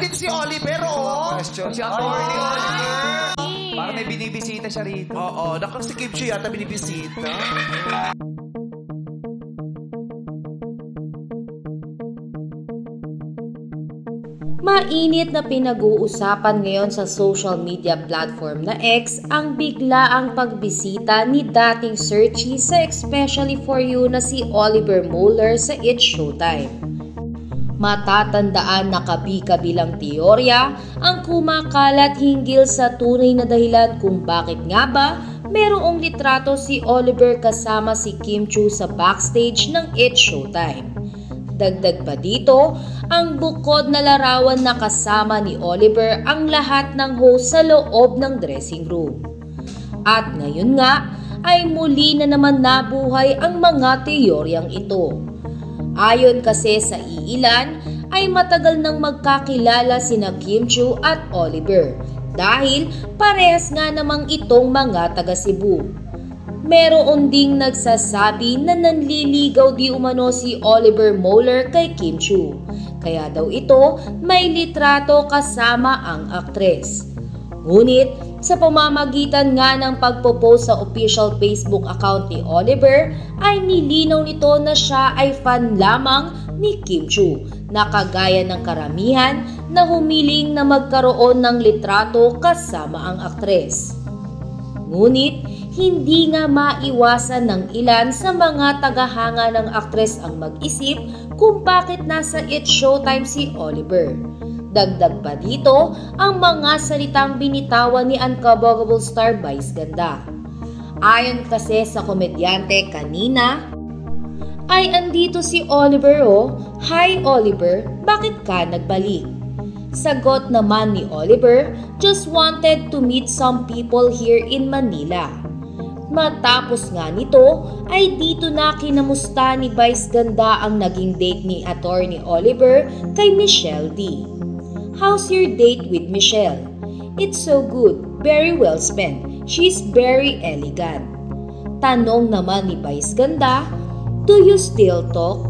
din si Oliver, oh. Question. Si Atty. Oliver. Parang may binibisita siya rito. Oo, si Kim Chiu yata binibisita. Mainit na pinag-uusapan ngayon sa social media platform na X ang biglaang pagbisita ni dating Searchy sa Especially For You na si Oliver Mueller sa It's Showtime. Matatandaan na kabi-kabilang teorya ang kumakalat hinggil sa tunay na dahilan kung bakit nga ba merong litrato si Oliver kasama si Kim Chiu sa backstage ng It's Showtime. Dagdag pa dito, ang bukod na larawan na kasama ni Oliver ang lahat ng host sa loob ng dressing room. At ngayon nga ay muli na naman nabuhay ang mga teoryang ito. Ayon kasi sa iilan ay matagal nang magkakilala sina Kim Chiu at Oliver dahil parehas nga namang itong mga taga Cebu. Meron ding nagsasabi na nanliligaw di umano si Oliver Mueller kay Kim Chiu. Kaya daw ito may litrato kasama ang aktres. Ngunit sa pamamagitan nga ng pagpo-post sa official Facebook account ni Oliver ay nilinaw nito na siya ay fan lamang ni Kim Chiu na kagaya ng karamihan na humiling na magkaroon ng litrato kasama ang aktres. Ngunit hindi nga maiwasan ng ilan sa mga tagahanga ng aktres ang mag-isip kung bakit nasa It's Showtime si Oliver. Dagdag pa dito ang mga salitang binitawan ni Uncoverable star Vice Ganda. Ayon kasi sa komedyante kanina, ay andito si Oliver oh. Hi Oliver, bakit ka nagbalik? Sagot naman ni Oliver, just wanted to meet some people here in Manila. Matapos nga nito ay dito na kinamusta ni Vice Ganda ang naging date ni Atty. Oliver kay Michelle D. How's your date with Michelle? It's so good, very well spent. She's very elegant. Tanong naman ni Vice Ganda, do you still talk?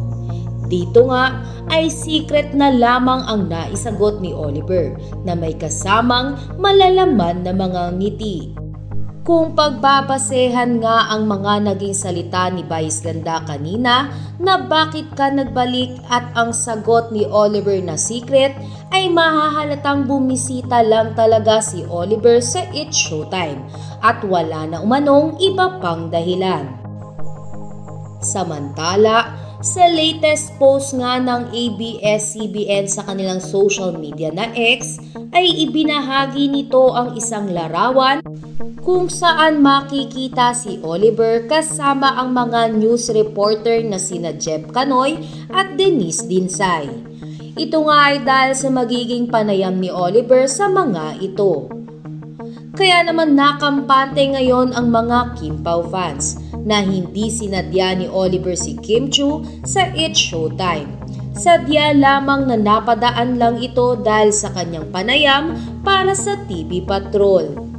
Dito nga ay secret na lamang ang naisagot ni Oliver na may kasamang malalaman na mga ngiti. Kung pagbabasehan nga ang mga naging salita ni Vice Ganda kanina na bakit ka nagbalik at ang sagot ni Oliver na secret ay mahahalatang bumisita lang talaga si Oliver sa It's Showtime at wala na umanong iba pang dahilan. Samantala, sa latest post nga ng ABS-CBN sa kanilang social media na X ay ibinahagi nito ang isang larawan kung saan makikita si Oliver kasama ang mga news reporter na sina Jeb Canoy at Denise Dinsay. Ito nga ay dahil sa magiging panayam ni Oliver sa mga ito. Kaya naman nakampante ngayon ang mga Kim Pao fans na hindi sinadya ni Oliver si Kim Chiu sa It's Showtime. Sadya lamang na napadaan lang ito dahil sa kanyang panayam para sa TV Patrol.